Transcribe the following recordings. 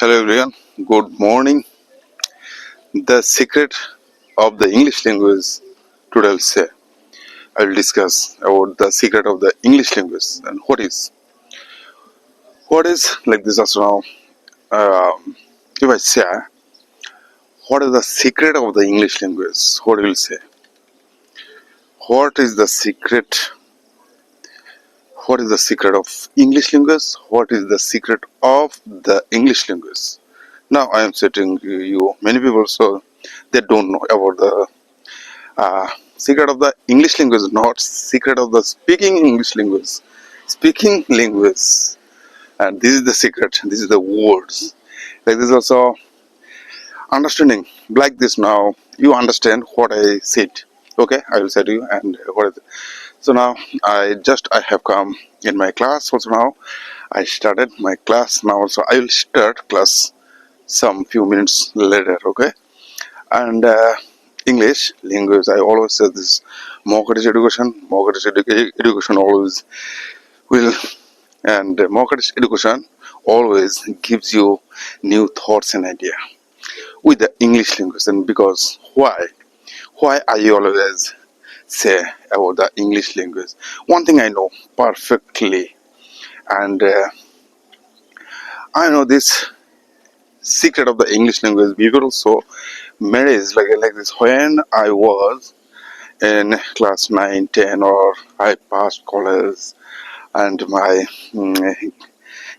Hello everyone, good morning. The secret of the English language today I will discuss about the secret of the English language and what is like this as now. If I say what is the secret of the English language, what will say? What is the secret? What is the secret of English language? What is the secret of the English language? Now I am setting you many people so they don't know about the secret of the English language, not secret of the speaking English language. Speaking language, and this is the secret. This is the words. Like this also understanding. Like this now, you understand what I said. Okay, I will say to you. And what is it? So now I have come in my class. Also now I started my class. Now also I will start class some few minutes later. Okay, and English language. I always say this: more Kurdish education, education always will, and more Kurdish education always gives you new thoughts and idea with the English language. And because why I always say about the English language? One thing I know perfectly, and I know this secret of the English language. People also marriage like this when I was in class 9, 10, or I passed college and my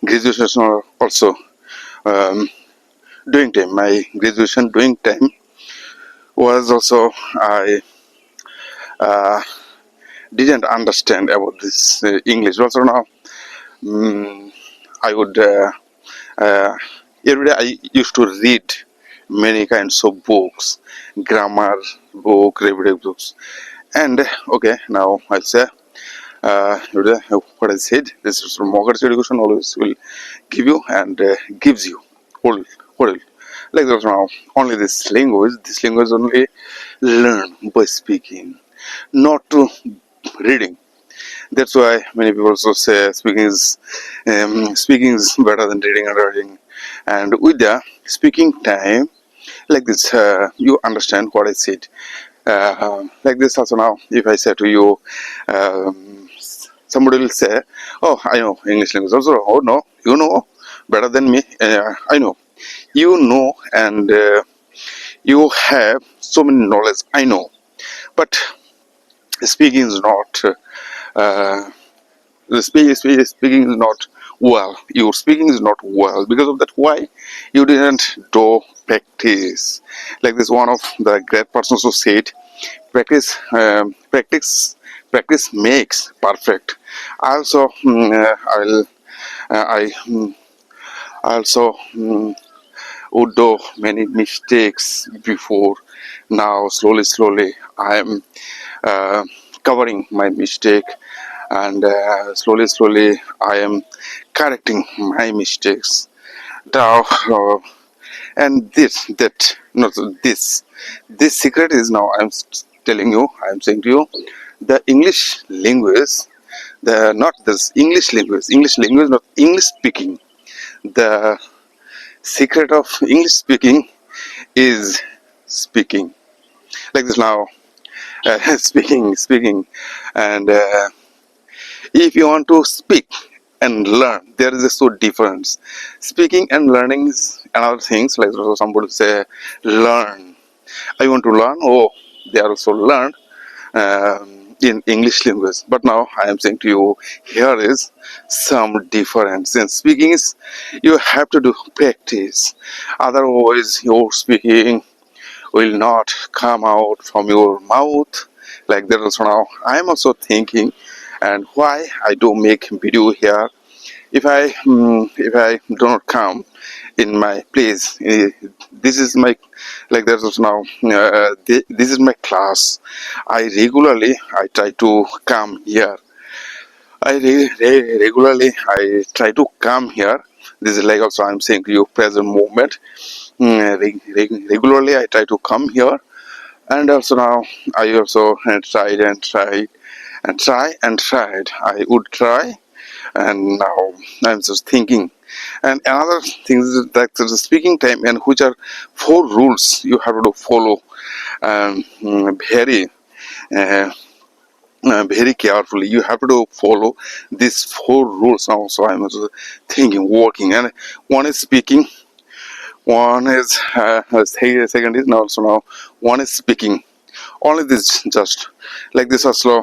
graduation also um, doing time. My graduation doing time was also I uh, didn't understand about this English. Also now I would uh, every day I used to read many kinds of books, grammar book, everyday books, and okay now I'll say. What I said, this is from Mortgage Education always will give you and gives you whole like that now. Only this language only learn by speaking, not to reading. That's why many people also say speaking is better than reading and writing. And with the speaking time, like this, you understand what I said. Like this also now, if I say to you, somebody will say, "Oh, I know English language." Also, oh no, you know better than me. I know, you know, and you have so many knowledge. I know, but speaking is not. Uh, speaking is not well. Your speaking is not well because of that. Why you didn't do practice? Like this, one of the great persons who said, "Practice, practice makes perfect." I also, I also would do many mistakes before. Now, slowly, I am uh, covering my mistake, and slowly, I am correcting my mistakes. Now, and not this secret is now telling you. I'm saying to you, the English language, the not this English language, not English speaking. The secret of English speaking is speaking like this now. Speaking, and if you want to speak and learn, there is a so difference. Speaking and learning is another things. Like so somebody say, learn. I want to learn. Oh, they are also learn in English language. But now I am saying to you, here is some difference. In speaking is you have to do practice. Otherwise, your speaking will not come out from your mouth like that. Also now I am also thinking, and why I do make video here. If I do not come in my place, this is my like that. Also now this is my class. I try to come here. Regularly I try to come here. This is like also I'm saying to you present moment. Regularly I try to come here, and also now I also tried and tried. I would try, and now I'm just thinking And another thing is that the speaking time, and which are four rules you have to follow very uh, very carefully. You have to follow these four rules. Now, so I'm also thinking, working, and one is speaking, one is second is now. So now one is speaking. Only this, just like this also.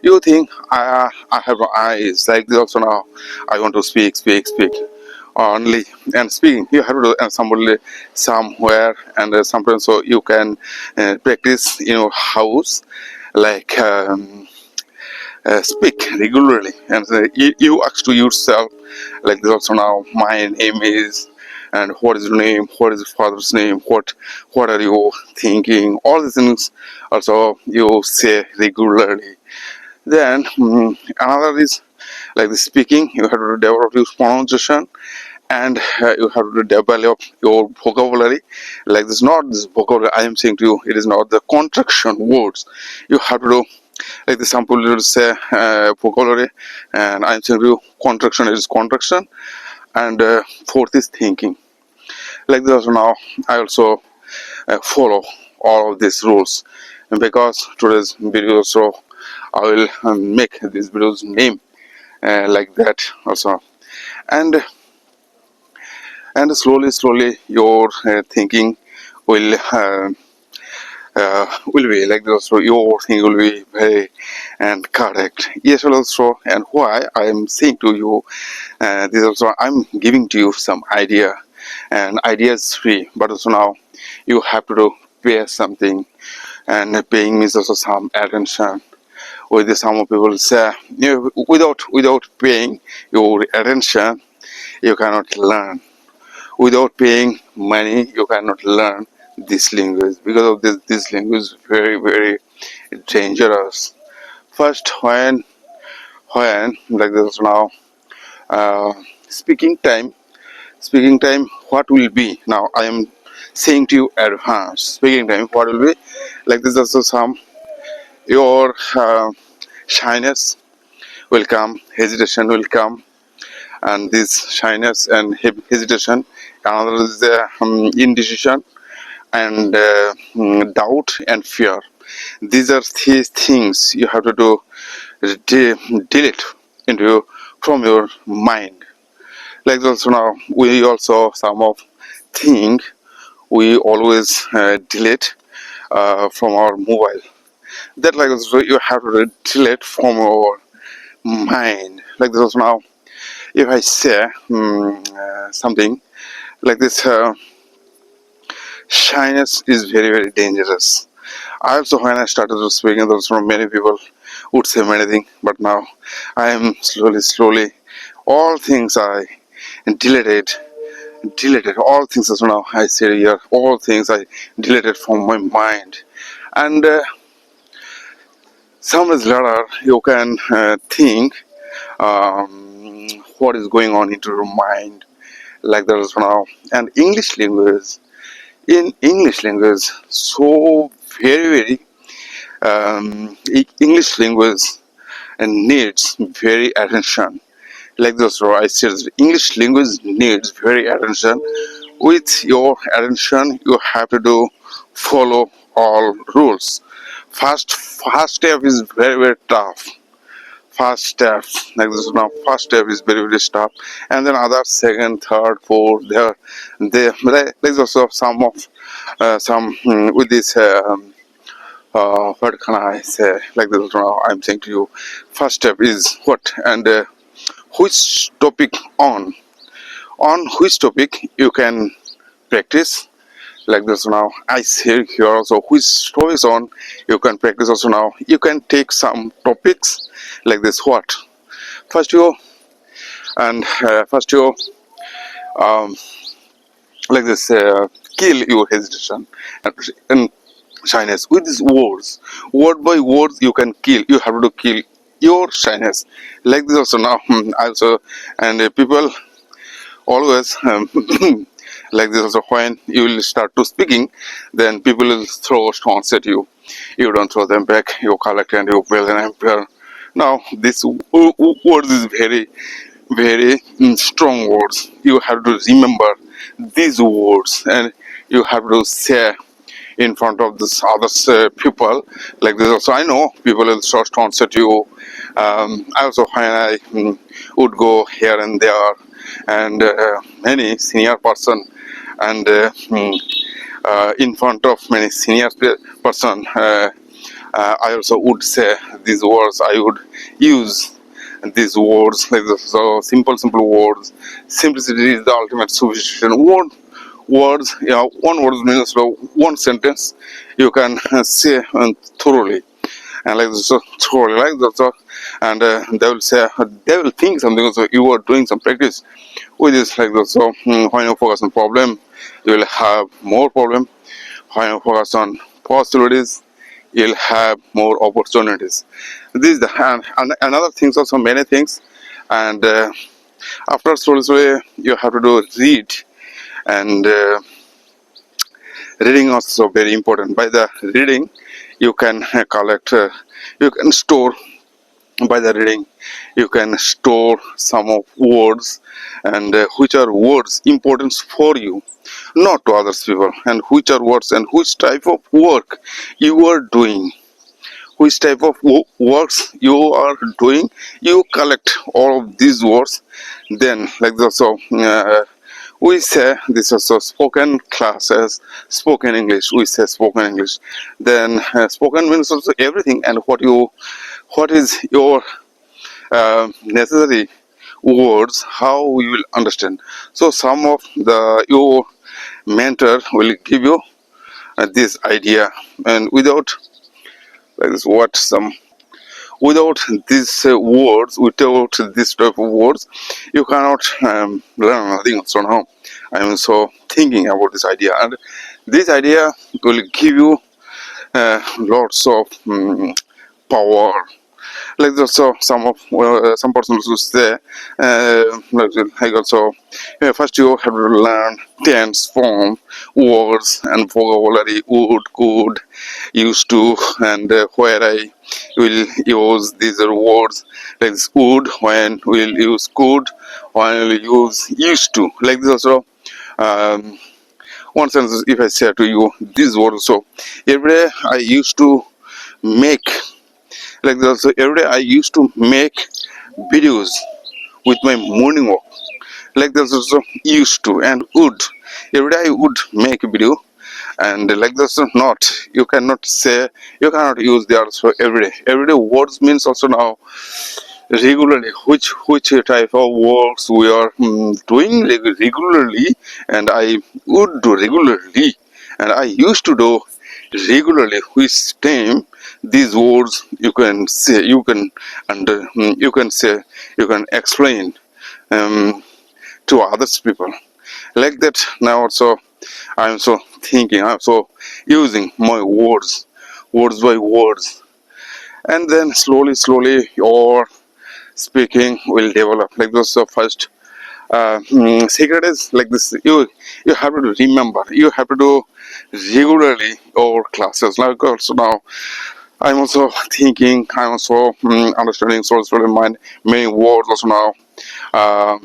You think I have eyes like this also now. I want to speak only, and speaking you have to do somebody somewhere, and sometimes so you can practice in your house, like speak regularly, and you ask to yourself like this also now. My name is, and what is your name, what is your father's name, what are you thinking, all these things also you say regularly. Then another is like the speaking. You have to develop your pronunciation, and you have to develop your vocabulary. Like this, not this vocabulary I am saying to you. It is not the contraction words. You have to do like the sample. You say vocabulary, and I am saying to you contraction is contraction, and fourth is thinking. Like this also now, I also follow all of these rules, and because today's video, so I will make this video's name like that also, and slowly your thinking will be like this. So your thinking will be very and correct. Yes, also, and why I am saying to you this also, I'm giving to you some idea, and idea is free, but also now you have to do pay something, and paying means also some attention. With some people say, without paying your attention, you cannot learn. Without paying money, you cannot learn this language, because of this language is very dangerous. First, when like this now, uh, speaking time, what will be now? I am saying to you advance speaking time. What will be like this? Also, some your shyness will come, hesitation will come, and this shyness and hesitation. Another is the indecision, and doubt and fear. These are these things you have to do, delete into from your mind. Like also now, we also some of thing we always delete from our mobile. That like also you have to delete from our mind. Like this also now, if I say something like this, shyness is very dangerous. I also, when I started speaking, also many people would say many things, but now I am slowly, all things I deleted, all things as now I say here, all things I deleted from my mind, and some is later you can think what is going on into your mind, like that as now. And English language, so very English language and needs very attention. Like this, I said, English language needs very attention. With your attention, you have to do follow all rules. First step is very tough. First step, like this now. First step is very tough, and then other second, third, fourth. There, like this also some of some with this. What can I say? Like this now, I'm saying to you, first step is what, and which topic on which topic you can practice. Like this now, I say here also which stories on you can practice. Also now, you can take some topics like this. What first you and first you um, like this kill your hesitation and shyness with these words. Word by word you can kill. You have to kill your shyness. Like this also now, also, and people always like this also, when you will start to speaking, then people will throw stones at you. You don't throw them back. You collect and you build an empire. Now this word is very very strong words. You have to remember these words, and you have to say in front of this others people like this. Also, I know people will start to answer to you. I also when I would go here and there, and many senior person, and in front of many senior person. I also would say these words. I would use these words like this. So simple words. Simplicity is the ultimate solution. Words, yeah, one word means so one sentence you can say thoroughly, and like this, so thoroughly like that. So, and they will say, they will think something. So you are doing some practice with this like that. So when you focus on problem, you will have more problem. When you focus on possibilities, you'll have more opportunities. This is the and another things, also many things, and after slowly you have to do read, and reading also very important. By the reading you can collect, you can store. By the reading you can store some of words, and which are words importance for you, not to others people, and which are words and which type of work you are doing, which type of works you are doing. You collect all of these words, then like this. So we say this is a spoken class as spoken English. We say spoken English. Then spoken means also everything, and what is your necessary words, how you will understand. So some of the your mentor will give you this idea, and without like this, what some without these words, without this type of words, you cannot learn nothing. So now I am so thinking about this idea, and this idea will give you lots of power. Like also some of some persons who say like also first you have to learn tense, form, words and vocabulary, would, could, used to, and where I will use these words like this, would, when we'll use could, when we'll use used to, like this also. um, One sentence, if I say to you these words, so every day I used to make, like this. So every day I used to make videos with my morning walk. Like this also used to, and would. Every day I would make a video, and like this not, you cannot say, you cannot use the also every day. Every day words means also now regularly, which type of works we are doing regularly, and I would do regularly, and I used to do regularly, which time these words you can say, you can under you can say, you can explain um, to others people like that. Now also I'm so thinking, I'm so using my words by words, and then slowly your speaking will develop like this. So first secret is like this, you have to remember, you have to do regularly your classes. Like also now I'm also thinking, I'm also understanding slowly mind many words also now. uh,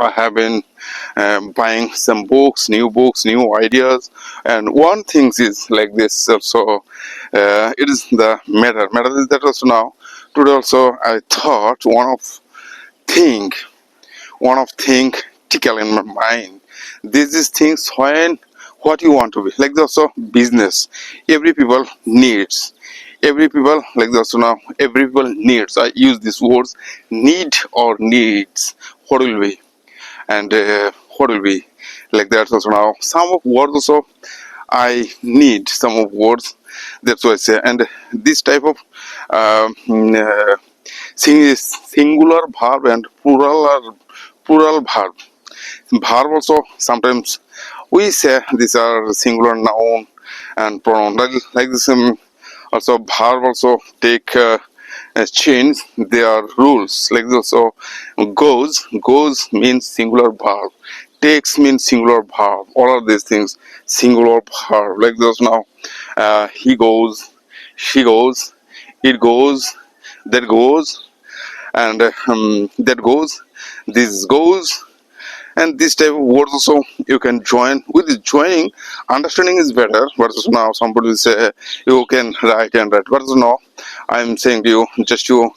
I have been buying some books, new ideas, and one thing is like this. So it is the matter. Matter is that also now. Today also I thought thing, one of thing tickle in my mind. This is things when what you want to be. Like also business. Every people needs. Every people like this also now. Every people needs. I use these words, need or needs. What will be? And what will be like that also now. Some of words also I need, some of words, that's what I say. And this type of singular verb and plural verb also sometimes we say these are singular noun and pronoun like this. Also verb also take change their rules like this. So goes means singular verb, takes means singular verb, all of these things singular verb like this. Now he goes, she goes, it goes, that goes, and that goes. this goes, and this type of words also you can join. With this joining, understanding is better. But now somebody will say you can write and write, but now I'm saying to you, just you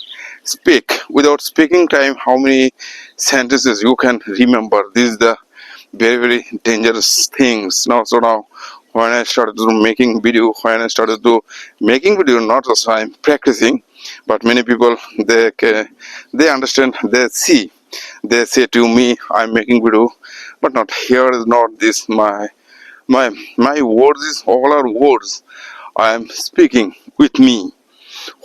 speak. Without speaking time, how many sentences you can remember? This is the very dangerous things now. So now when I started to making video, not just I'm practicing, but many people, they understand, they see, they say to me I'm making video, but not here is not this my words is all are words. I am speaking with me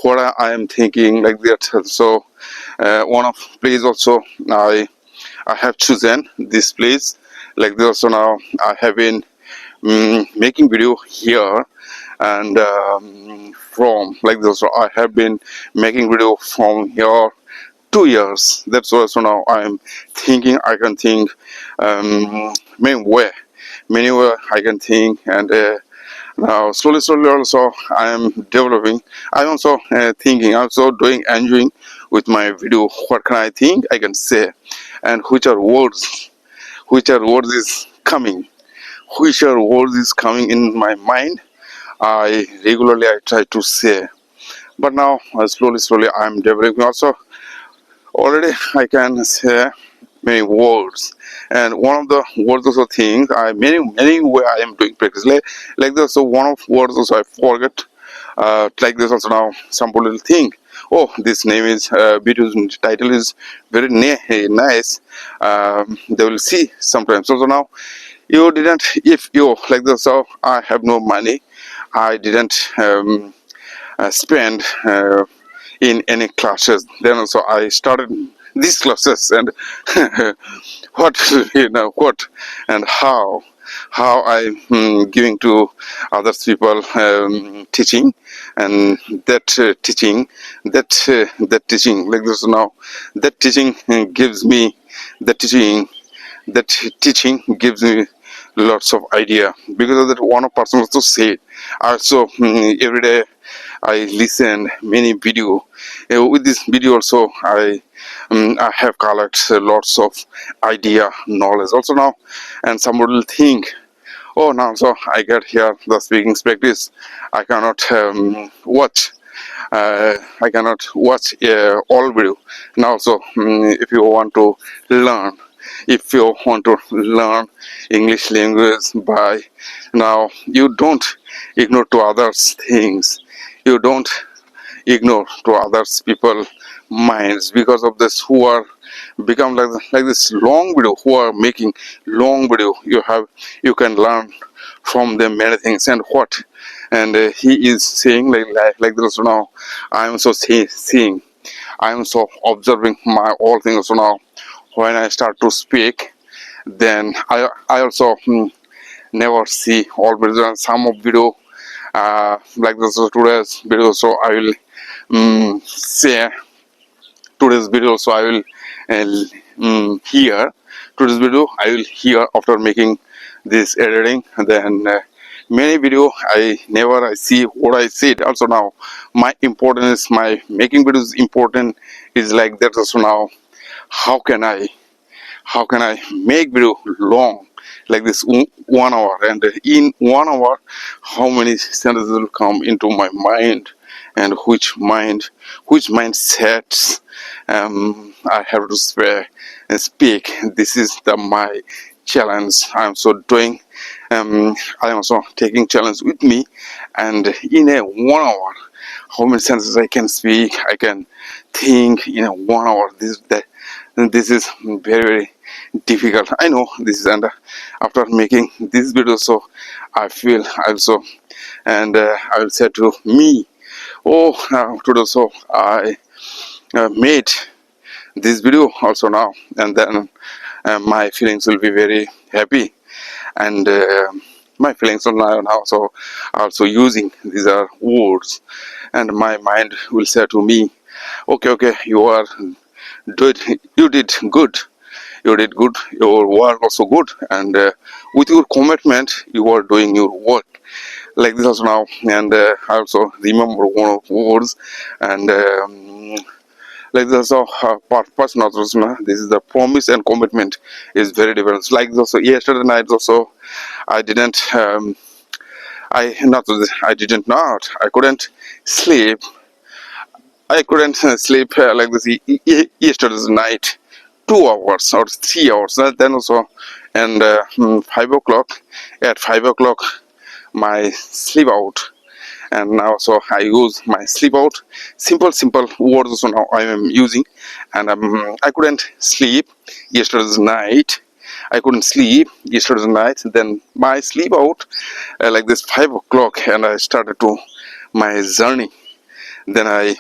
what I am thinking, like that. So one of place also I have chosen this place, like this. So now I have been making video here, and from like this. So I have been making video from here 2 years. That's why. So now I'm thinking, I can think many way I can think, and now slowly also I am developing. I'm also thinking, also doing, enjoying with my video. What can I think I can say, and which are words is coming, which are words is coming in my mind. I try to say, but now slowly I'm developing also. Already I can say many words, and one of the words also things I many way I am doing practice, like this. So one of words also I forget, like this also. Now some people will think, oh, this name is video's title is very nice. They will see sometimes. So now you didn't, if you like this. So I have no money, I didn't spend in any classes. Then also I started these classes, and what what and how I giving to others people, teaching, and that teaching like this. Now that teaching gives me the teaching that teaching gives me lots of idea, because of that one of person also said. Also every day I listen many video. With this video also I have collected lots of idea, knowledge also now. And somebody will think, oh, now so I get here the speaking practice, I cannot watch. I cannot watch all video. Now, so if you want to learn, if you want to learn English language by now, you don't ignore to others things. You don't ignore to others people minds, because of this who are become like this long video, who are making long video. You can learn from them many things. And what, and he is saying like this. So now I am so seeing, I am so observing my all things. So now when I start to speak, then I also never see all videos, and some of video like this. So today's video, so I will say today's video, so I will hear today's video, I will hear after making this editing. Then many video I see what I said. Also now my importance, my making videos important is like that. So now how can I make video long like this 1 hour, and in 1 hour how many sentences will come into my mind, and which mindsets I have to spare and speak. This is my challenge I'm so doing. I am also taking challenge with me, and in a 1 hour how many sentences I can speak, I can think in a 1 hour. This is very difficult, I know this is. And after making this video, so I feel also, and I will say to me, oh, today so I made this video also now, and then my feelings will be very happy. And my feelings are now so also using these are words, and my mind will say to me, okay, did you did good, your work also good, and with your commitment you are doing your work like this also now. And I also remember one of words, and Like this also purpose not also, this is the promise and commitment is very different. Like also yesterday night also I didn't I didn't not I couldn't sleep. I couldn't sleep like this yesterday's night 2 hours or 3 hours. Then also, and 5 o'clock, at 5 o'clock, my sleep out, and now so I use my sleep out. Simple words also now I am using, and I couldn't sleep yesterday's night. I couldn't sleep yesterday's night. Then my sleep out like this 5 o'clock, and I started to my journey. Then I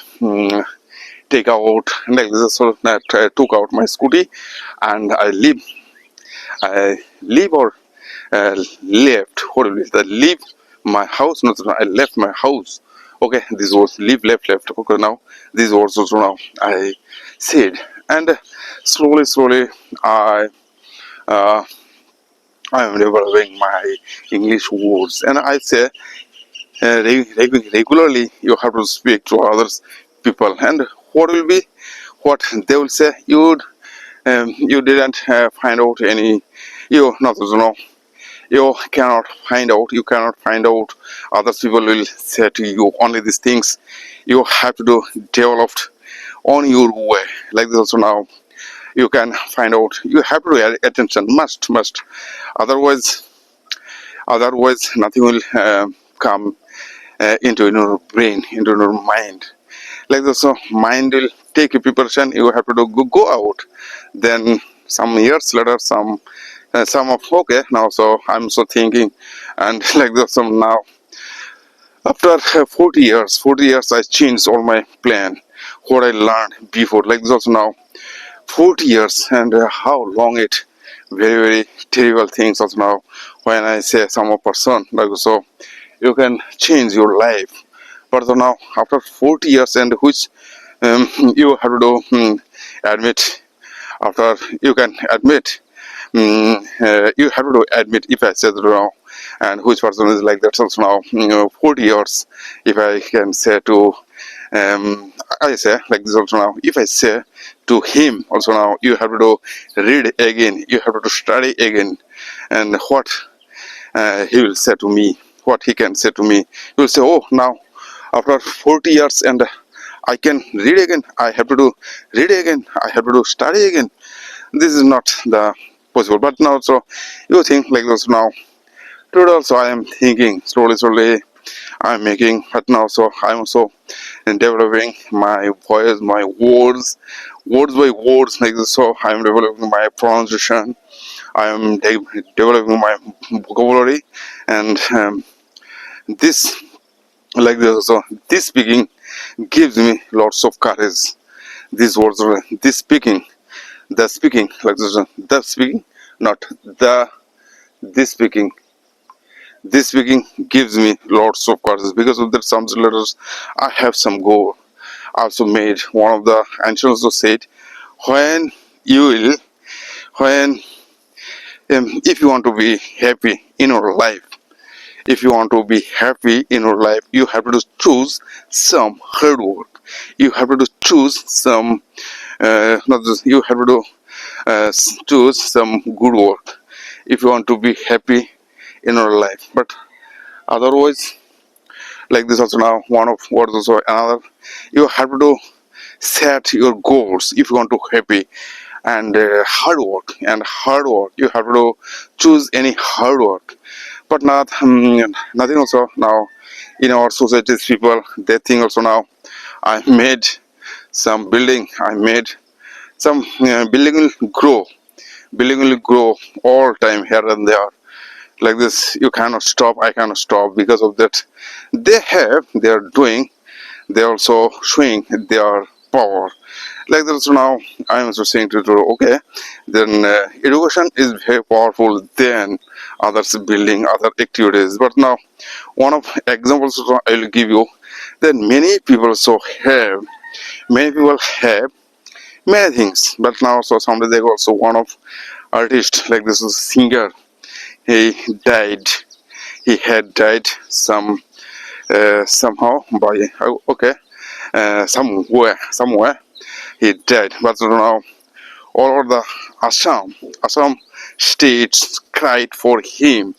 take out like this, so that I took out my scooty and I leave or left. What will it? I leave my house. No, I left my house. Okay, this was leave, left. Okay, now this was also now I said, and slowly uh, I am developing my English words, and I say regularly you have to speak to others people, and what will be what they will say, you didn't find out any, you not know, you cannot find out, other people will say to you only these things, you have to do developed on your way. Like this also now you can find out, you have to do attention, must, otherwise nothing will come into your brain, into your mind. Like this, so mind will take a preparation, you have to go out. Then some years later, some of okay now, so I'm so thinking, and like this, so now after 40 years I changed all my plan, what I learned before. Like this also now 40 years, and how long it, very terrible things also now, when I say some person like so you can change your life. But so now after 40 years, and which you have to do admit, after you can admit, you have to admit if I said wrong, and which person is like that also now 40 years, if I can say to I say like this also now, if I say to him also now, you have to do read again, you have to study again, and what he will say to me, what he can say to me, he will say, oh, now after 40 years, and I can read again, I have to do read again, I have to do study again. This is not the possible. But now so you think like this now, today also I am thinking slowly I'm making, but now so I'm also developing my voice, my words by words, like this. So I'm developing my pronunciation, I am developing my vocabulary, and this like this. So this speaking gives me lots of courage. These words, this speaking, the speaking, like this, the speaking, not the this speaking. This speaking gives me lots of courage, because of that some letters I have some goal. I also made one of the ancients also said, when you will, when if you want to be happy in your life, if you want to be happy in your life, you have to choose some hard work. You have to choose some not just, you have to choose some good work if you want to be happy in your life. But otherwise, like this also now, one of words also another, you have to set your goals if you want to happy, and hard work, you have to choose any hard work. But not nothing also now in our societies, people they think also now, I made some building, I made some building will grow all time here and there. Like this, you cannot stop, I cannot stop, because of that they are doing, they are also showing their power. Like that, so now I am also saying to you, okay, then education is very powerful than others building other activities. But now one of examples I will give you, that many people have many things, but now so someday they also one of artist, like this is singer, he died, he had died somehow by okay somewhere he died. But now all over the Assam states cried for him,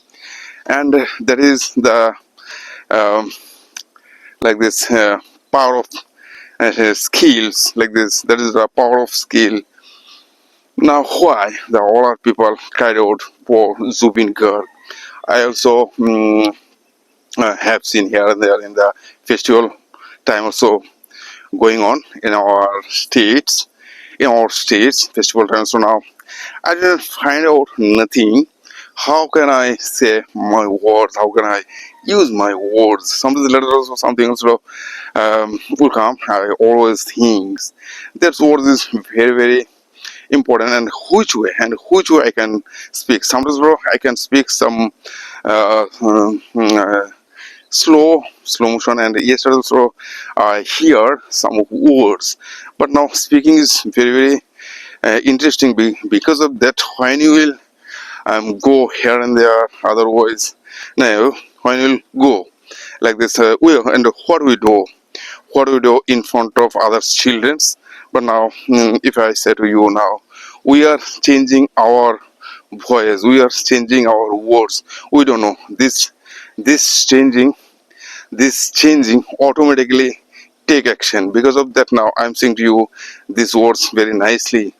and that is the um, like this power of skills like this. That is the power of skill. Now, why the all our people cried out for Zubin Garg? I also have seen here and there in the festival time also going on in our states. In our states, festival time. So now I didn't find out nothing. How can I say my words? How can I use my words? Sometimes letters or something else will come. I always think that words is very important, and which way I can speak. Sometimes I can speak some slow motion, and yesterday also I hear some words, but now speaking is very interesting because of that. When you will go here and there, otherwise now when you will go like this, and what we do in front of other childrens. But now if I say to you now, we are changing our voice, we are changing our words. We don't know this changing this changing automatically take action. Because of that, now I'm saying to you these words very nicely,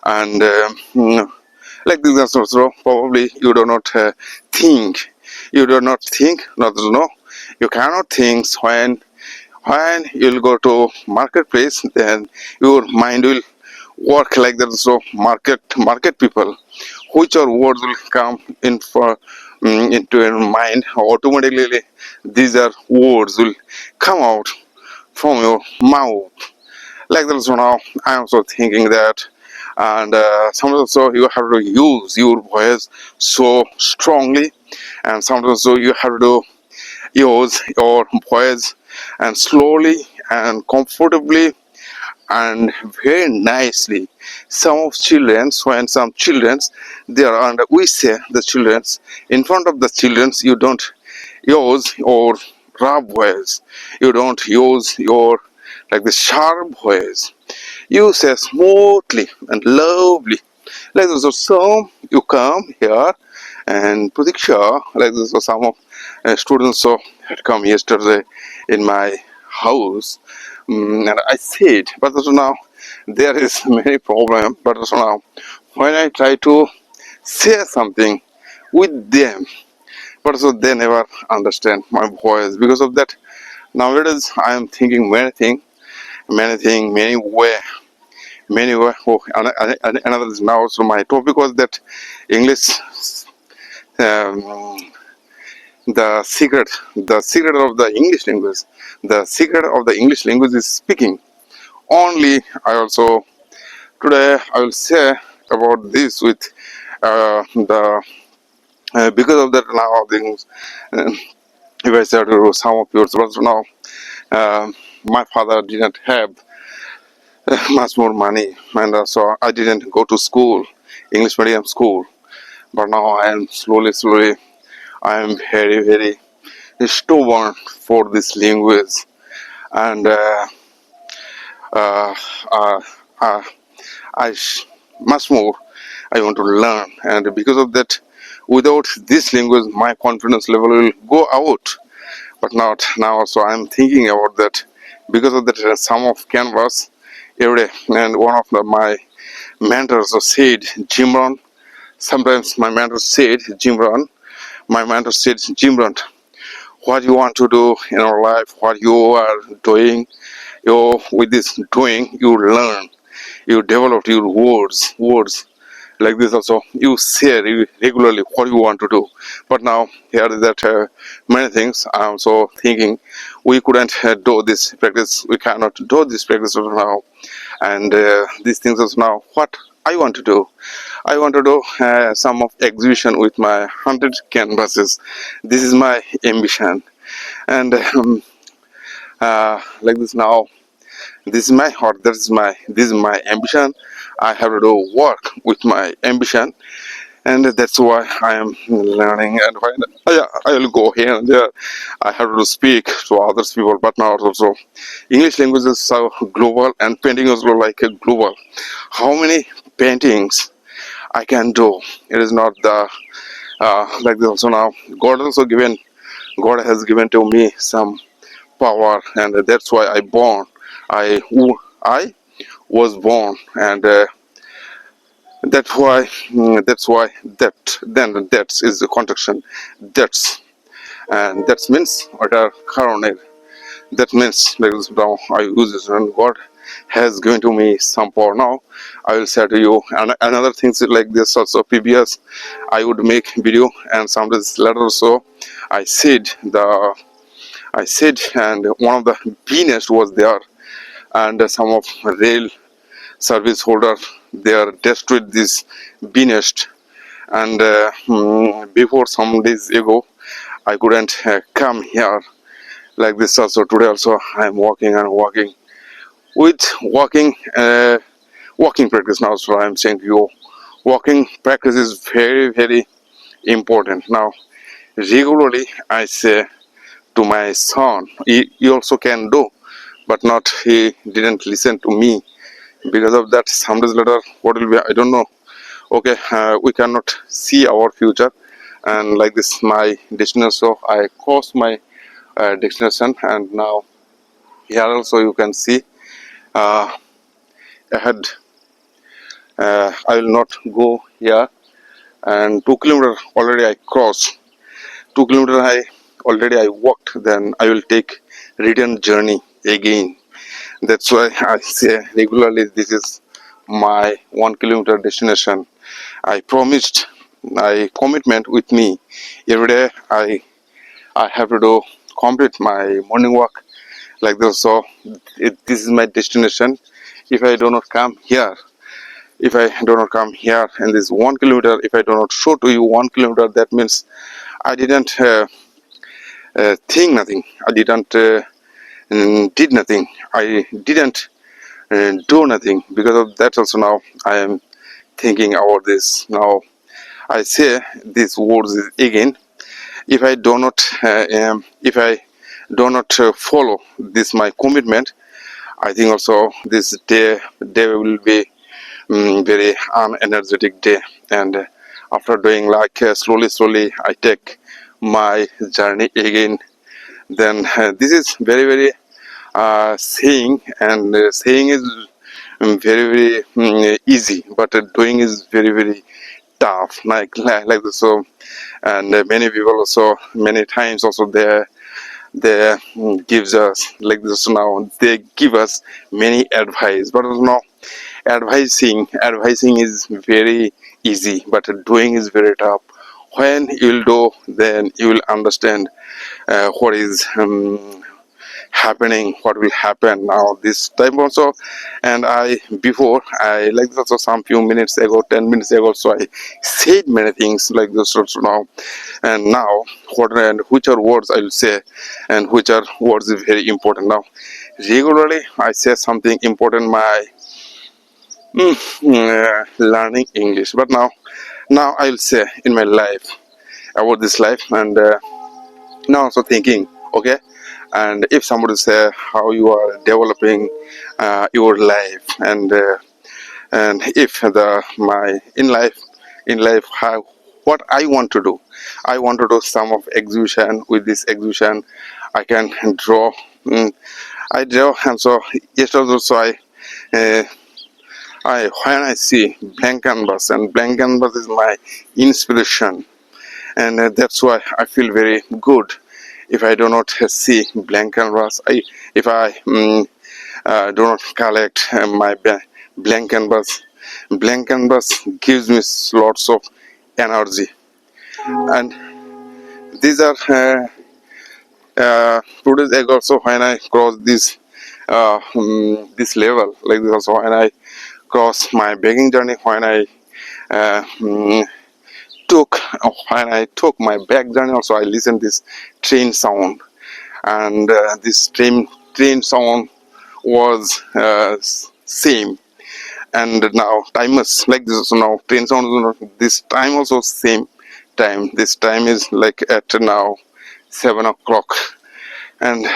and like this is also probably you do not think, not to know. You cannot think when you'll go to marketplace, then your mind will work like that. So market people, which are words will come in for into your mind automatically. These are words will come out from your mouth like that. So now I am also thinking that, and sometimes also you have to use your voice so strongly, and sometimes also you have to use your voice and slowly and comfortably and very nicely. Some of childrens, when some childrens they are, and we say the childrens, in front of the childrens you don't use your rough voice, you don't use your like the sharp voice, you say smoothly and lovely like this. So you come here and Pratiksha, like this. So some of students so had come yesterday in my house, and I said, but so now there is many problem. But so now when I try to say something with them, but so they never understand my voice. Because of that, nowadays I am thinking many way. Oh, another is now. So my topic was that English. Um, the secret of the English language. The secret of the English language is speaking. Only I also today I will say about this with the because of that now things. If I say to some of your brothers now, my father didn't have much more money, and so I didn't go to school, English medium school. But now I am slowly, I am very stubborn for this language, and uh, uh, uh, much more I want to learn. And because of that, without this language, my confidence level will go out. But not now. So I'm thinking about that. Because of that, some of canvas every day, and one of my mentors said, Jimron. Sometimes my mentor said, Jimron. My mentor said, Jimron, what you want to do in our life, what you are doing, you with this doing, you learn, you develop your words like this. Also you say regularly what you want to do. But now here is that many things I'm so thinking we couldn't do this practice, we cannot do this practice now. And these things also now what I want to do, I want to do some of exhibition with my 100 canvases. This is my ambition. And like this now, this is my heart, this is my ambition. I have to do work with my ambition. and that's why I am learning. And when I will go here and there, I have to speak to others people. But now also, English language is so global, and painting is also like a global. How many paintings I can do? It is not the like this also now. God has given to me some power, and that's why I was born, and that's why that is the contraction. That's and that means order coronate. That means like this now I use this, and God has given to me some power. Now I will say to you, and another things like this also previous I would make video, and sometimes later so I said, and one of the B-nest was there, and some of rail service holder they are destroyed this B-nest, and before some days ago I couldn't come here like this also. Today also I am walking and walking with walking practice now. So I am saying to you, walking practice is very important. Now regularly I say to my son, he also can do, but not he didn't listen to me. Because of that, some days later what will be I don't know. Okay, we cannot see our future, and like this my destination, so I crossed my destination, and now here also you can see uh, ahead. I will not go here, and 2 kilometer already I crossed. 2 kilometer I already I walked, then I will take return journey again. That's why I say regularly this is my 1 kilometer destination. I promised, I commitment with me. Every day I have to do complete my morning walk like this. So this is my destination. If I do not come here, if I do not come here and this 1 kilometer, if I do not show to you 1 kilometer, that means I didn't think nothing. I didn't did nothing. I didn't do nothing. Because of that also now I am thinking about this. Now I say these words again. If I do not if I do not follow this my commitment, I think also this day will be very unenergetic day. And after doing like slowly I take my journey again. Then this is very saying, and saying is very easy, but doing is very tough, like this. So and many people also many times also they gives us like this. Now they give us many advice, but now advising is very easy, but doing is very tough. When you'll do, then you will understand what is happening, what will happen now this time also. And I before I like this also some few minutes ago, 10 minutes ago, so I said many things like this also now. And now what and which are words I will say, and which are words is very important. Now regularly I say something important, my learning English. But now I will say in my life about this life, and now also thinking, okay, and if somebody say how you are developing your life, and if the my in life how what I want to do, I want to do some of exhibition. With this exhibition I can draw. I draw, and so yesterday also uh, I when I see blank canvas, and blank canvas is my inspiration, and that's why I feel very good. If I do not see blank canvas, if I do not collect my blank canvas, blank canvas gives me lots of energy. And these are 2 days ago also when I crossed this level like this also, when I crossed my begging journey, when I uh, mm, took when I took my back journey also, I listened this train sound, and this train sound was same. and now time is like this. So now train sound, this time also same time. This time is like at now 7 o'clock. And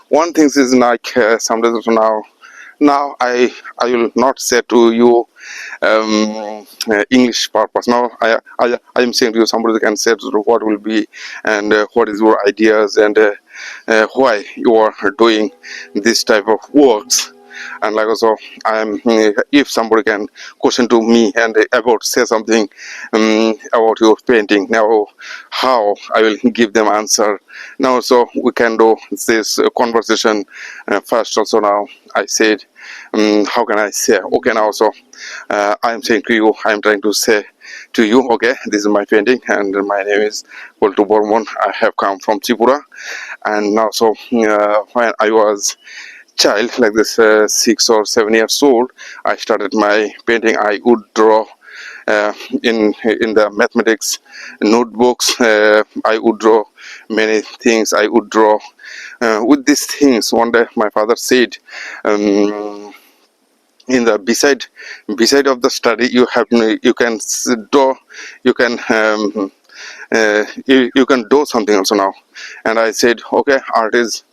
one thing is like sometimes now I will not say to you English purpose. Now I am saying to you, somebody can say to what will be and what is your ideas and why you are doing this type of works. And like also I am if somebody can question to me and about say something about your painting, now how I will give them answer. Now so we can do this conversation first. Also now I said how can I say okay. Now so I am saying to you, I am trying to say to you, okay, this is my painting and my name is Poltu Bormon. I have come from Tripura. And now so when I was child like this 6 or 7 years old, I started my painting. I would draw uh, in the mathematics notebooks. I would draw many things. I would draw with these things. One day my father said, in the beside of the study you have you can do, you can you can do something also now. And I said okay, art is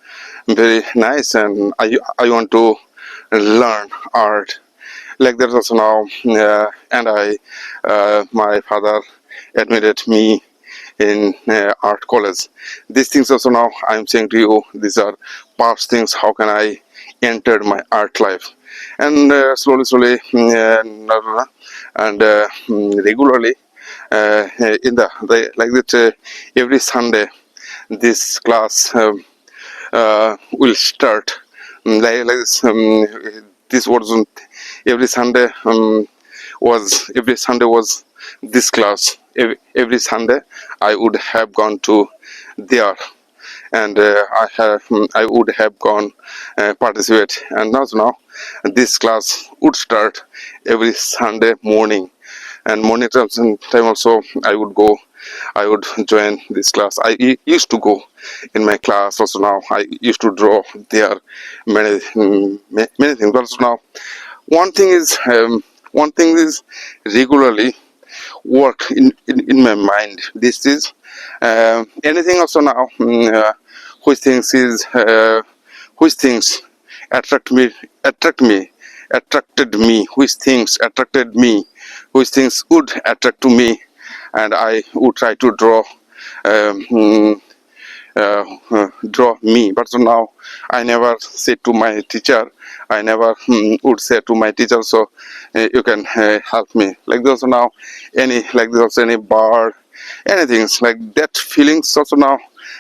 very nice and I want to learn art like that also now. And I my father admitted me in art college. These things also now I'm saying to you, these are past things. How can I enter my art life? And slowly and regularly in the like that every Sunday this class will start like this. This was every Sunday every Sunday was this class. Every Sunday I would have gone to there, and I would have gone participate. And now this class would start every Sunday morning, and morning time also I would go. I would join this class. Used to go in my class also. Now I used to draw there many many things. But also now one thing is regularly work in my mind. This is anything also now which things is which things attract me attract me attracted me, which things attracted me, which things would attract to me, and I would try to draw um, mm, draw me. But so now I never say to my teacher, I never would say to my teacher, so you can help me like this. So now any like this also any bird, anything like that feelings also now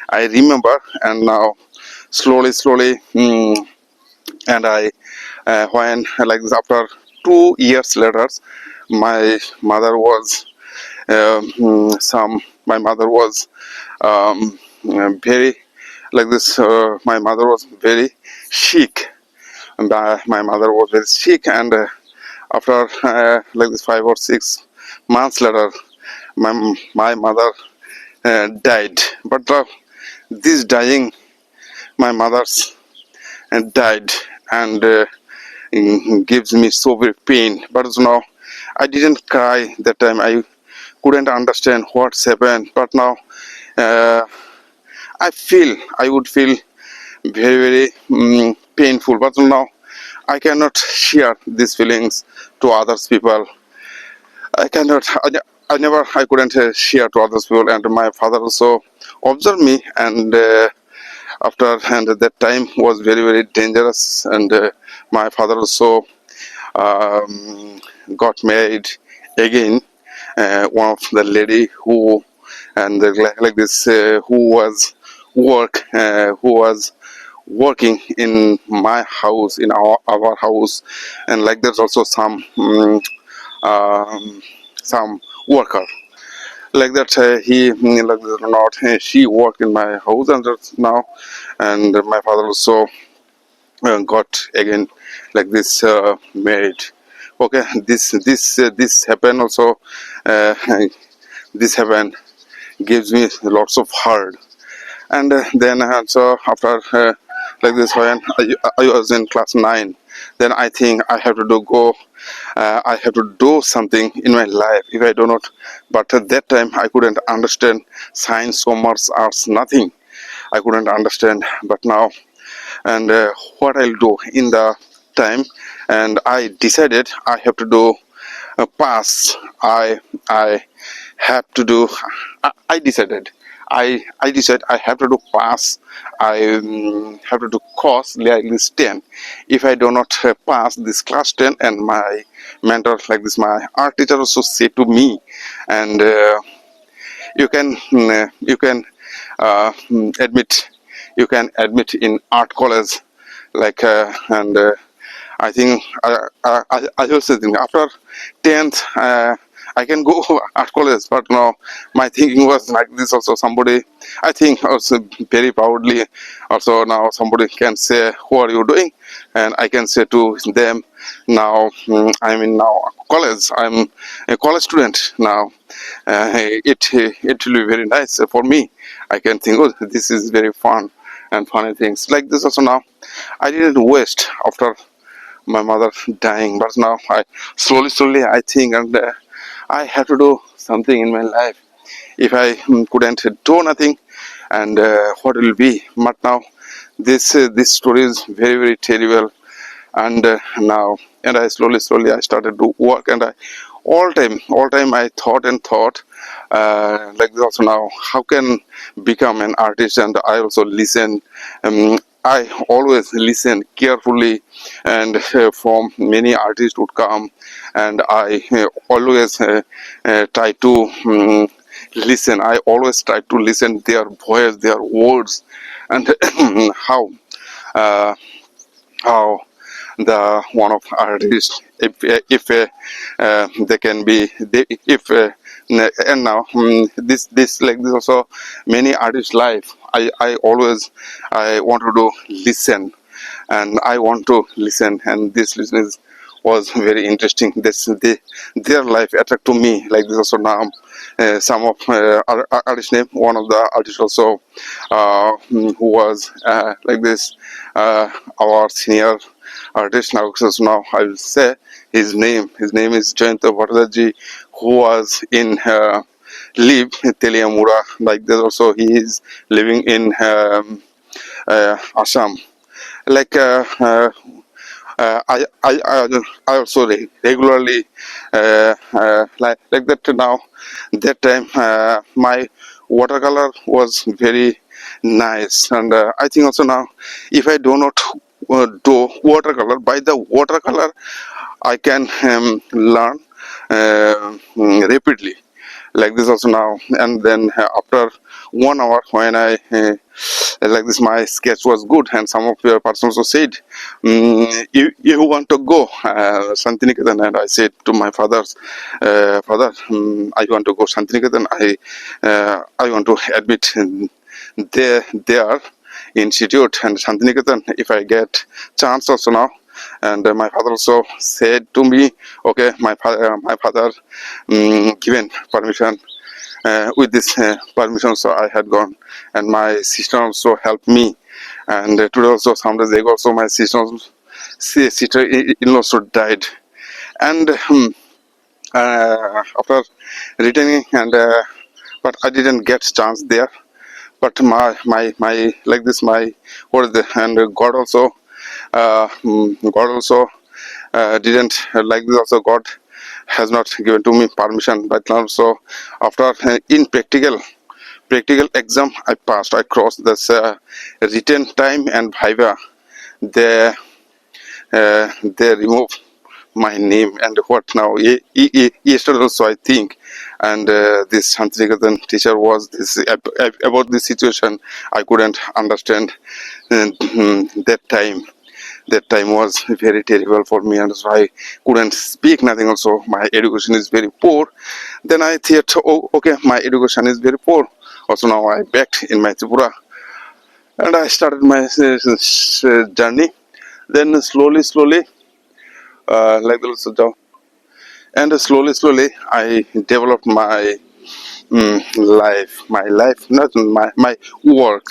I remember. And now slowly and I when like this after 2 years later my mother was some my mother was very like this my mother was very sick. And my mother was very sick. And after like this 5 or 6 months later my mother died. But this dying my mother's died and gives me so very pain. But now I didn't cry that time. I couldn't understand what's happened. But now uh, I would feel very painful. But now I cannot share these feelings to others people. I cannot. I never. I couldn't share to others people. And my father also observed me. And after and that time was very dangerous. And my father also got married again. One of the lady who and like this who was who was working in my house, in our house. And like there's also um, some worker like that he like that or not she worked in my house. And that's now and my father also got again like this married. Okay, this happened also. uh, this happened gives me lots of hurt. And then also after like this when I was in class 9. then I think I have to go. I have to do something in my life if I do not. But at that time, I couldn't understand science, commerce, arts, nothing. I couldn't understand. But now, and what I'll do in the time, and I decided I have to do pass. I have to do. I decided. I decided I have to do pass. I have to do course like this 10. If I do not pass this class 10, and my mentor like this, my art teacher also say to me, and you can admit, you can admit in art college, like and I think I also think after 10th I can go art college, but no, my thinking was like this also. Somebody, I think also very proudly, also now somebody can say, "What are you doing?" And I can say to them, "Now I'm in now college. I'm a college student now. It will be very nice for me. I can think, oh, this is very fun and funny things like this also now. I didn't waste after my mother dying, but now I slowly I think, and I have to do something in my life. If I couldn't do nothing, and what will be? But now this story is very terrible, and now, and I slowly I started to work, and I all time I thought and thought, like this also now, how can become an artist? And I also listen, I always listen carefully, and from many artists would come, and I always try to listen. I always try to listen their voice, their words, and how uh, how the one of artists, if they can be they, if and now this like this also many artists life, I always I want to do listen, and I want to listen, and this listening was very interesting. Their life attract to me like this also now. Some of artist name, one of the artists also who was like this our senior artist now. So now I will say his name. His name is Jayanta Bhattacharya, who was in live in Teliamura. Like that also, he is living in Assam. Like I also regularly like that now. That time my watercolor was very nice, and I think also now, if I do not do watercolor, by the watercolor I can learn rapidly like this also now. And then after 1 hour, when I like this my sketch was good, and some of your persons also said, you want to go Santiniketan, and I said to my father's father, I want to go Santiniketan. I want to admit there institute and Santiniketan if I get chance also now. And my father also said to me, okay, my father given permission. With this permission, so I had gone, and my sister also helped me. And today also, some days ago, also my sister-in-law also died. And after returning, and but I didn't get chance there. But my like this my what is the, and God also didn't like this also. God has not given to me permission. But now, so after in practical exam I passed, I crossed this written time and viva. They they remove my name, and what now? Yesterday also I think, and this Santiniketan teacher was this about this situation. I couldn't understand that time. That time was very terrible for me, and so I couldn't speak nothing. Also, my education is very poor. Then I thought, oh, okay, my education is very poor. Also, now I back in my Tripura, and I started my journey. Then slowly, like this, and slowly, I developed my life, not my work,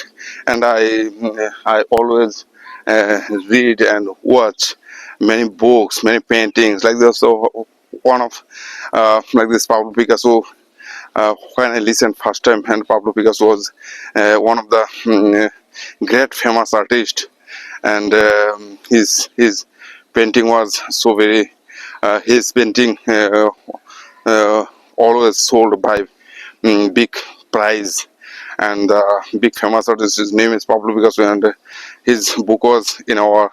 and I always read and watch many books, many paintings. Like this, so one of like this Pablo Picasso. When I listened first time, and Pablo Picasso was one of the great famous artists, and his painting was so very. His painting always sold by big prize, and big famous artist, his name is Pablo Picasso, and his book was in our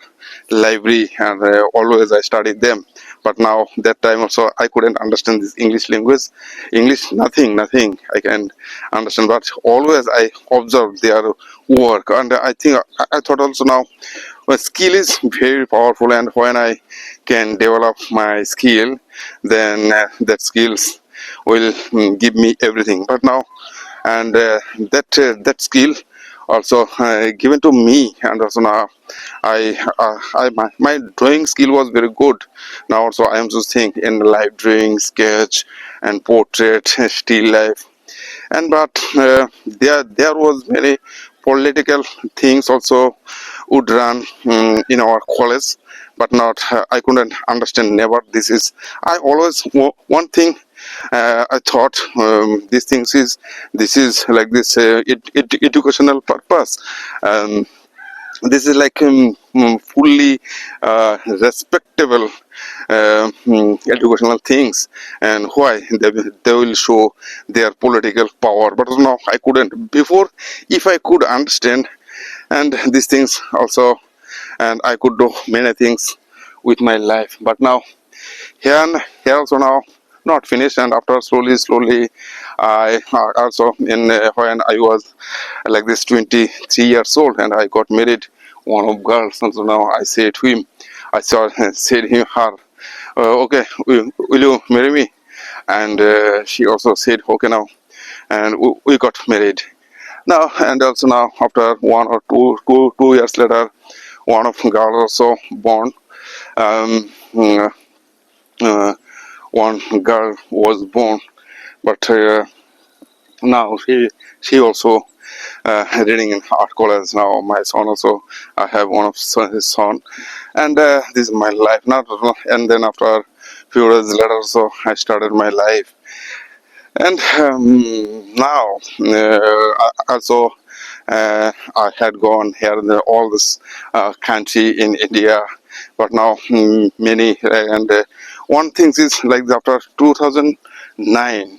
library, and always I studied them. But now that time also I couldn't understand this English language. English, nothing I can understand, but always I observe their work, and I think I thought also now skill is very powerful, and when I can develop my skill, then that skills will give me everything. But now, and that skill also given to me, and also now my drawing skill was very good. Now also I am just think in live drawing, sketch, and portrait, still life, and but there was many political things also would run in our college, but not I couldn't understand never. This is I always one thing I thought these things is this is like this educational purpose. This is like fully respectable educational things, and why they will show their political power. But no, I couldn't before. If I could understand and these things also, and I could do many things with my life. But now here also now not finished, and after slowly I also in when I was like this 23 years old, and I got married one of girls. And so now I said to him, I saw said him her, okay, will you marry me? And she also said okay now, and we got married now. And also now after 1 or 2 years later, one of girl also born. um, uh, uh, One girl was born, but now she also reading in art college. Now my son also, I have one of his son, and this is my life now. And then after few days later, so I started my life, and now also I had gone here and there, all this country in India, but now many and one thing is like after 2009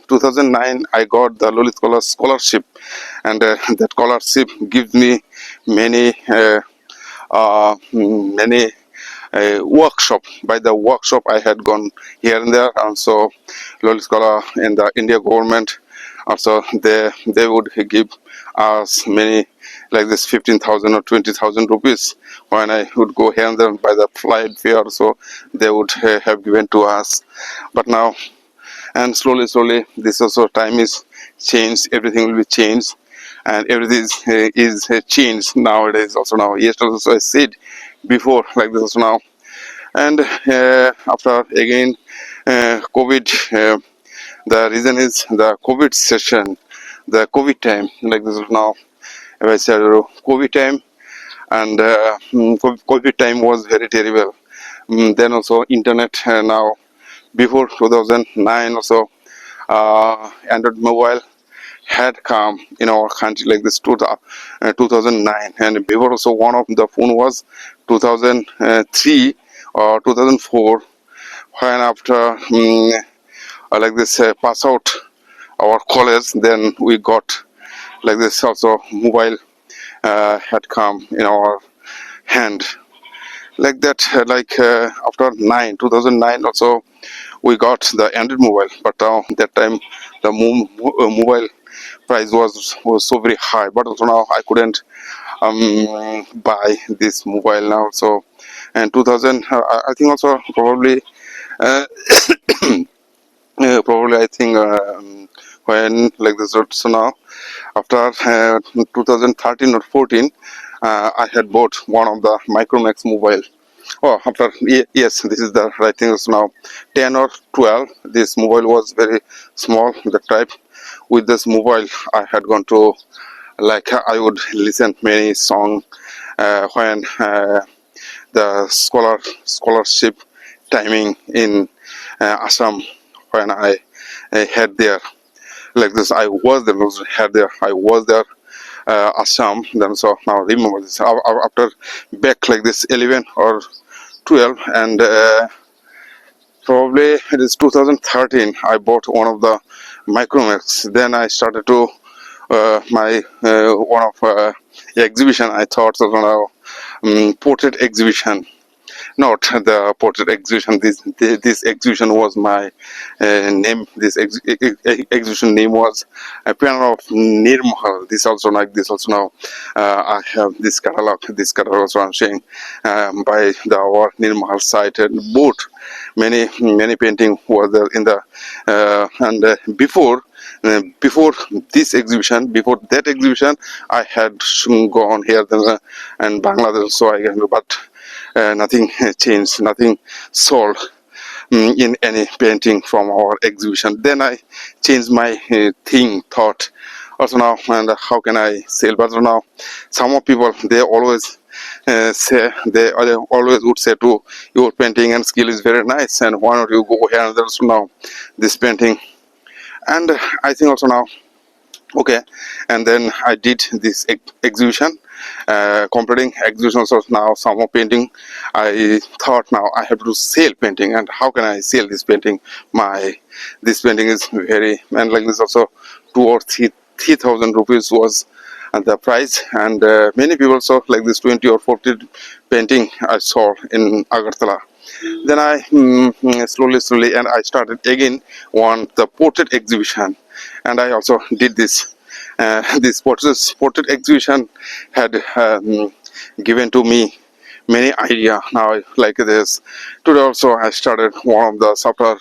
I got the Lalit Kala scholarship, and that scholarship gives me many many workshop. By the workshop I had gone here and there, and so Lalit Kala and the India government also they would give us many like this 15,000 or 20,000 rupees when I would go here and there by the flight fare, so they would have given to us. But now, and slowly this also time is changed, everything will be changed, and everything is changed nowadays also. Now yesterday also I said before like this also now, and after again COVID, the reason is the COVID session, the COVID time like this is now. As I said, COVID time, and COVID time was very terrible. Then also internet now before 2009 also, Android mobile had come in our country like this 2009, and before also one of the phone was 2003 or 2004, when after like this pass out our college, then we got like this also mobile had come in our hand like that. Like after 2009 also we got the Android mobile, but that time the mobile price was so very high, but also now I couldn't buy this mobile now. So and 2000 I think also probably uh, probably I think when like this. So now after 2013 or 14, I had bought one of the Micromax mobile. Oh, after yes, this is the right thing. So now 10 or 12. This mobile was very small. The type with this mobile, I had gone to like I would listen many song, when the scholarship timing in Assam, when I had there like this. I was there, had there. I was there, Assam. Then so now remember this. After back like this 11 or 12, and probably it is 2013. I bought one of the Micromax. Then I started to my one of exhibition. I thought that portrait exhibition, not the portrait exhibition. This exhibition was my name. This exhibition name was a piano of Nirmahal. This also like this also now. I have this catalog. This catalog also I'm saying by the our Nirmahal site, and both many painting was there in the and before this exhibition, before that exhibition, I had gone here and Bangladesh, so I can, but nothing changed, nothing sold in any painting from our exhibition. Then I changed my thought. Also now, and how can I sell? But now, some of people they always say they always would say to your painting and skill is very nice, and why not you go here and there? So now, this painting, and I think also now okay, and then I did this exhibition, completing exhibitions of now some more painting. I thought now I have to sell painting, and how can I sell this painting? This painting is very, and like this also 2 or 3,000 rupees was the price, and many people saw like this 20 or 40 painting I saw in Agartala. Then I slowly and I started again on the portrait exhibition, and I also did this. This portrait exhibition had given to me many idea. Now like this today also I started one of the software,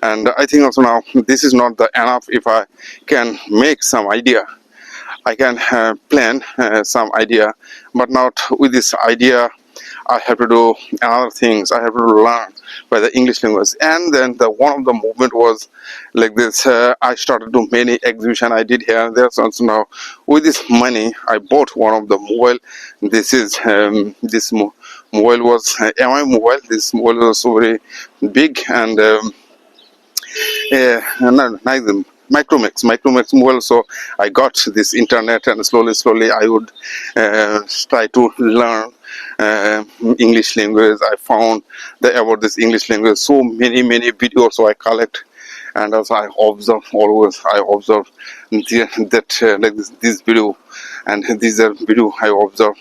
and I think also now this is not the enough. If I can make some idea, I can plan some idea, but not with this idea. I have to do another things. I have to learn by the English language, and then the one of the movement was like this. I started to many exhibition I did here and there. So now with this money, I bought one of the mobile. This is mobile was MI mobile. This mobile was so very big and. Yeah, no, neither. Micromax mobile. So I got this internet, and slowly I would try to learn English language. I found about this English language so many videos. So I collect, and also I observe always. I observe that like this video, and this video I observe.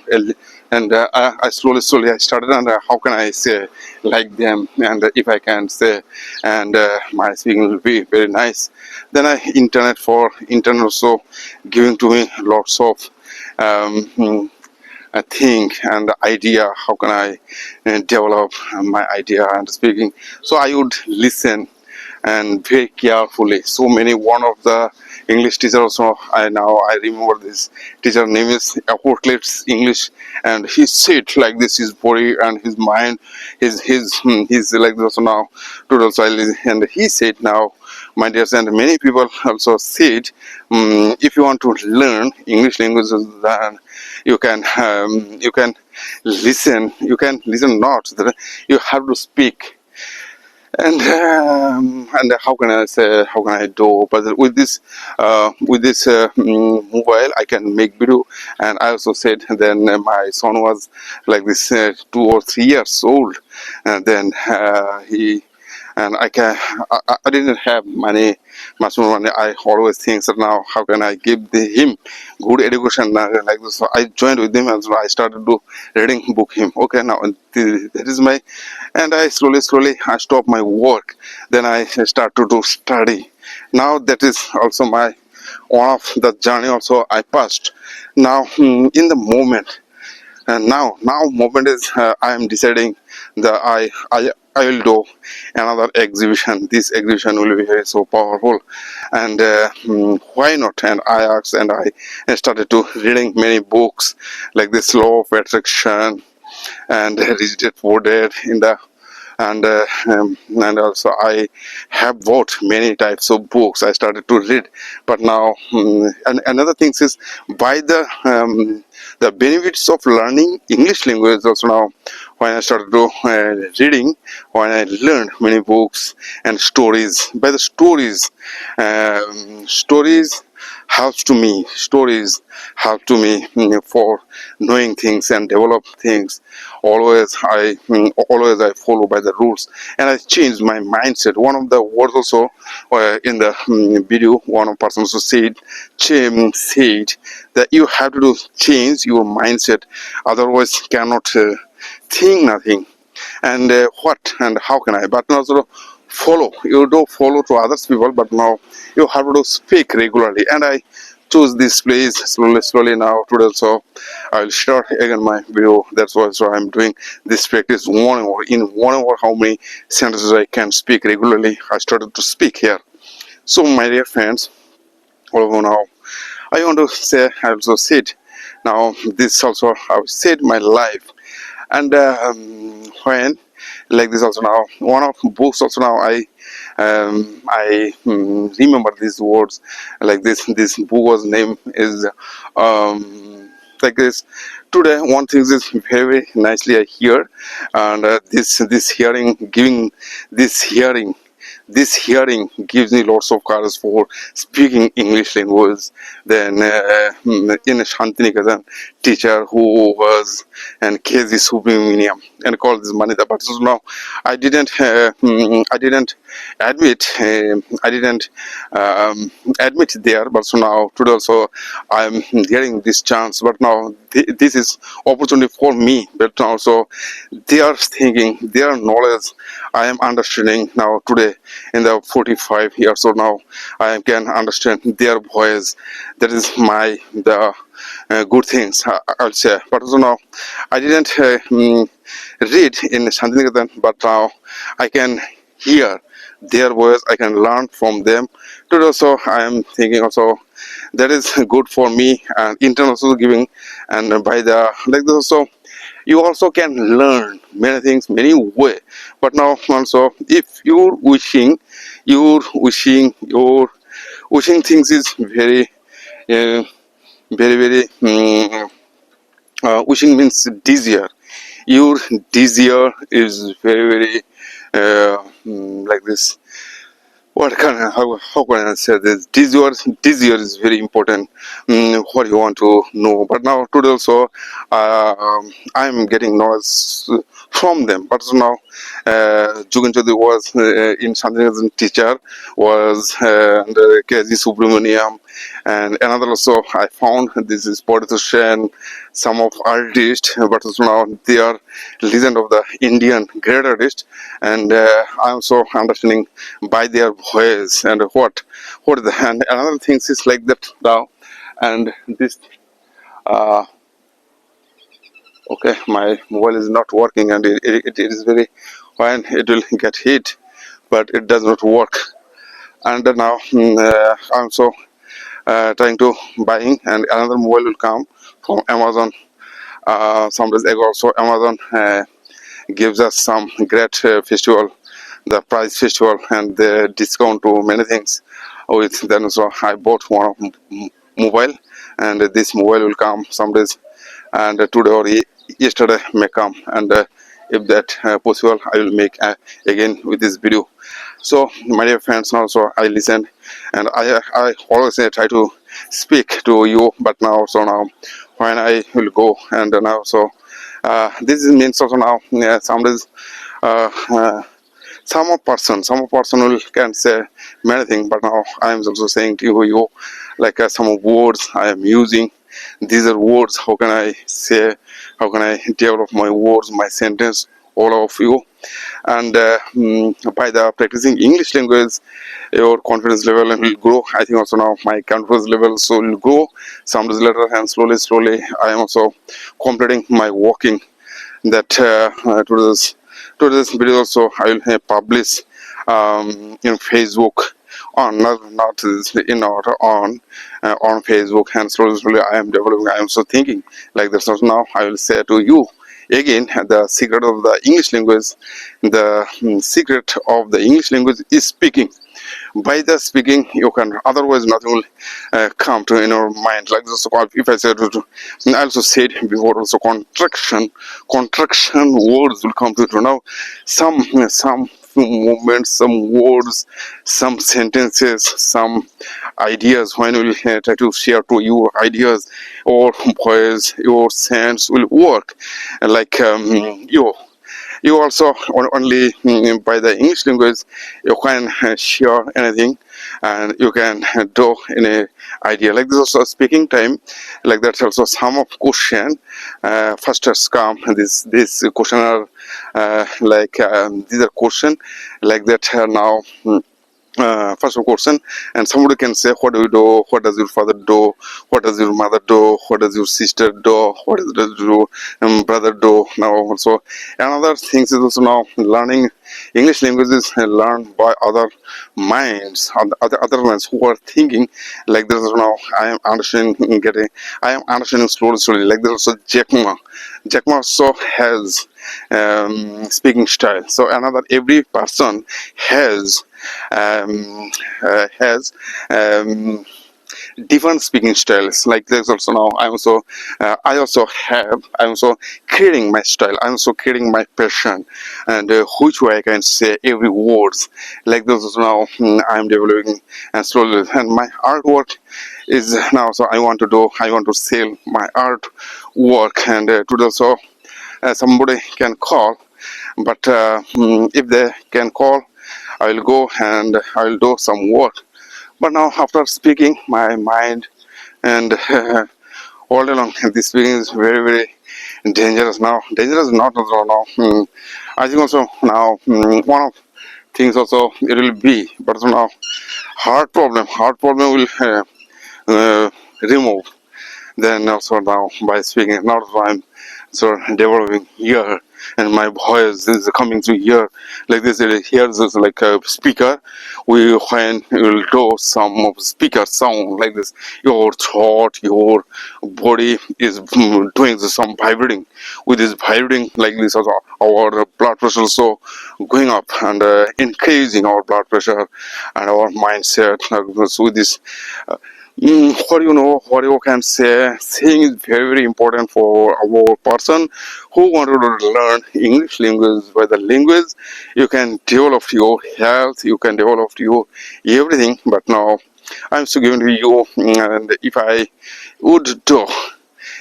And I slowly I started, and how can I say like them, and if I can say, and my speaking will be very nice. Then I internet also giving to me lots of I think and idea. How can I develop my idea and speaking? So I would listen and very carefully. So many one of the English teacher also I remember this teacher name is Apocalypse English, and he said like this his body and his mind his like this also now total style, and he said now my dears, and many people also said if you want to learn English languages, then you can listen not that you have to speak. And how can I say, how can I do? But with this mobile I can make video. And I also said then my son was like this 2 or 3 years old, and then he and I didn't have much more money. I always think that now how can I give him good education like this. So I joined with him, and so I started to reading book him. Okay, now that is my, and I slowly I stop my work. Then I start to study. Now that is also my one of the journey also I passed. Now in the moment, and now moment is I am deciding that I will do another exhibition. This exhibition will be very so powerful, and why not? And I asked, and I started to reading many books like this Law of Attraction and Rigid Coded in the and also I have bought many types of books. I started to read, but now and another thing is by the benefits of learning English language also now when I started to reading, when I learned many books and stories. By the stories helps to me. Stories help to me for knowing things and develop things. Always I follow by the rules, and I change my mindset. One of the words also in the video, one of person also said that you have to change your mindset, otherwise cannot think nothing. And what and how can I? But also follow. You do follow to others people, but now you have to speak regularly. And I choose this place slowly now today. So I will start again my video. That's why so I'm doing this practice 1 hour. In 1 hour, how many sentences I can speak regularly? I started to speak here. So my dear friends, although now I want to say I also said now this also I've said my life and when like this also now one of books also now I remember these words like this book was name is like this today one thing is very nicely I hear and this hearing giving this hearing gives me lots of courage for speaking English language. Then in Shantiniketan, teacher who was and KZ Subramaniam and called this Manita. But so now I didn't admit, I didn't admit there. But so now today also I'm getting this chance. But now this is opportunity for me. But also their thinking, their knowledge, I am understanding now today in the 45 years or now I can understand their voice. That is the good things I'll say. But also now I didn't read in Shantiniketan, but now I can hear their voice. I can learn from them. Today also I am thinking also that is good for me and internet also giving and by the like this also you also can learn many things many way. But now also if your wishing things is very uh, very wishing means desire. Your desire is very like this. How can I say this? This year is very important. What you want to know, but now today also I'm getting knowledge from them. But so now Jugan Chodri was in Shantiniketan teacher was and KG Subramaniam and another also I found this is politician, some of artists, but also now they are legend of the Indian great artist, and I'm also understanding by their voice and what the and another things is like that now, and this uh, okay my mobile is not working and it is very when it will get hit, but it does not work, and now I'm so trying to buying and another mobile will come from Amazon some days ago. So Amazon gives us some great festival, the price festival and the discount to many things. With then so I bought one of mobile, and this mobile will come some days, and today or yesterday may come, and if that possible, I will make again with this video. So my dear friends, also I listened, and I always try to speak to you, but now so now when I will go and now so this is means also now some days uh, uh, some person will can say many things, but now I am also saying to you like some of words I am using. These are words. How can I say? How can I develop my words, my sentence? All of you, and by the practicing English language, your confidence level will grow. I think also now my confidence level so will grow. Some days later, and slowly, I am also completing my walking. That to this video also I will publish in Facebook on not this in order on Facebook, and slowly I am developing. I am so thinking like this. So now I will say to you Again, the secret of the English language, the secret of the English language is speaking. By the speaking you can, otherwise nothing will come to in your mind. Like this, if I said I also said before also, contraction words will come to you now. Some movements, some words, some sentences, some ideas, when you try to share to your ideas or voice, your sense will work like you also only by the English language you can share anything, and you can do any idea. Like this also speaking time, like that's also some of question. First has come this question are these are question like that now. First of question, and somebody can say, what do you do, what does your father do, what does your mother do, what does your sister do, what does your brother do. Now also another thing is also now learning English language is learned by other minds, other minds who are thinking. Like this is now I am understanding slowly. Like this also Jack Ma also has speaking style. So another every person has has different speaking styles. Like there's also now I'm also creating my style, I'm also creating my passion, and which way I can say every words. Like this is now I'm developing and slowly, and my artwork is now, so I want to sell my art work, and to do so somebody can call, but if they can call, I will go and I will do some work. But now after speaking, my mind and all along this speaking is very dangerous now. Dangerous not also now. I think also now one of things also it will be, but also now heart problem will remove. Then also now by speaking, not I'm so developing here, and my voice is coming through here. Like this, here is like a speaker. When you will do some of speaker sound like this, your thought, your body is doing some vibrating. With this vibrating like this, also our blood pressure also going up, and increasing our blood pressure and our mindset. So with this. What you know, what you can say, saying is very important for our person who wanted to learn English language. By the language, you can develop your health, you can develop your everything. But now, I'm still giving to you, and if I would do.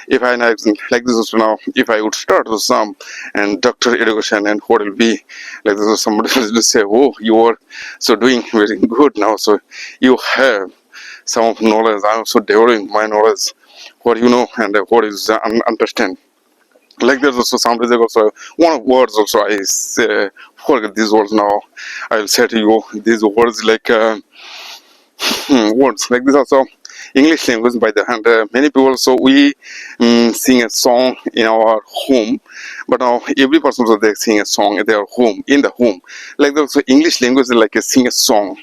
If I like this also now, if I would start with some and doctor education, and what will be like this is somebody will say, oh, you are so doing very good now, so you have some of knowledge. I'm also developing my knowledge, what you know, and what is understand. Like there's also some like also one of words also I say, forget these words now. I will say to you these words like words like this also English language by the hand. Many people, so we sing a song in our home, but now every person so they sing a song at their home, in the home. Like also English language is like a sing a song.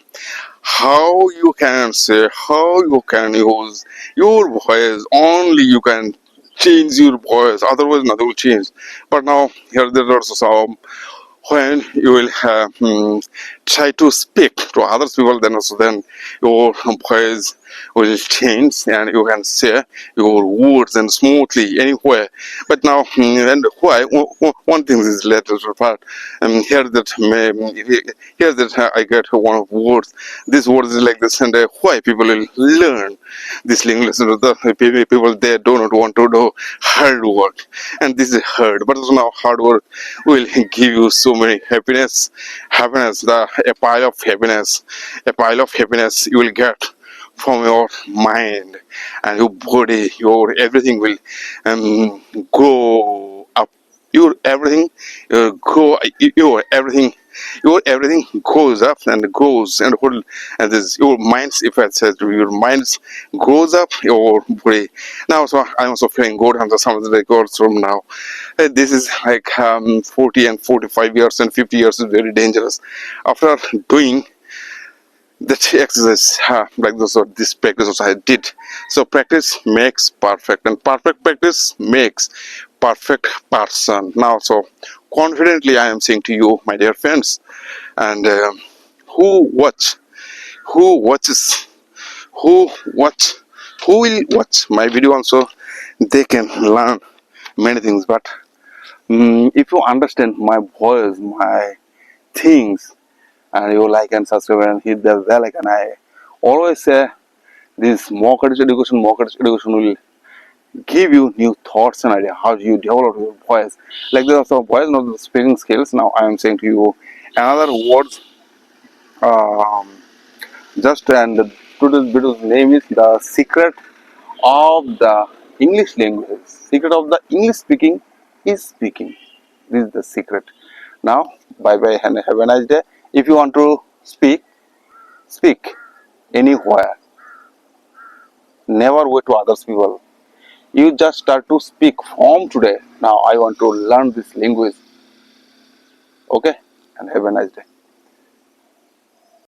How you can say, how you can use your voice, only you can change your voice, otherwise nothing will change. But now here there are also some, when you will try to speak to other people, then also then your voice will change, and you can say your words and smoothly anywhere. But now and why one thing is letters part, here that here that I get one of words. This word is like this, and why people will learn this language. The people they do not want to do hard work, and this is hard. But also now hard work will give you so many happiness, a pile of happiness you will get from your mind, and your body, your everything will go up. Your everything go. Your everything goes up and goes, and this your minds. If I said your minds goes up, your body. Now, so I'm also feeling good. I'm some of the records from now. This is like 40 and 45 years and 50 years is very dangerous. After doing that exercise, like this, or this practice also I did. So practice makes perfect, and perfect practice makes perfect person. Now, so confidently, I am saying to you, my dear friends, and who watch, who watches, who watch, who will watch my video also, they can learn many things. But if you understand my voice, my things, and you like and subscribe and hit the bell icon, I always say this mock education will give you new thoughts and idea how you develop your voice. Like there's also voice, not the speaking skills. Now I am saying to you another words. Um, just and today's video's name is the secret of the English language. Secret of the English speaking is speaking. This is the secret. Now, bye bye and have a nice day. If you want to speak, speak anywhere. Never wait to others people. You just start to speak from today. Now I want to learn this language. Okay? And have a nice day.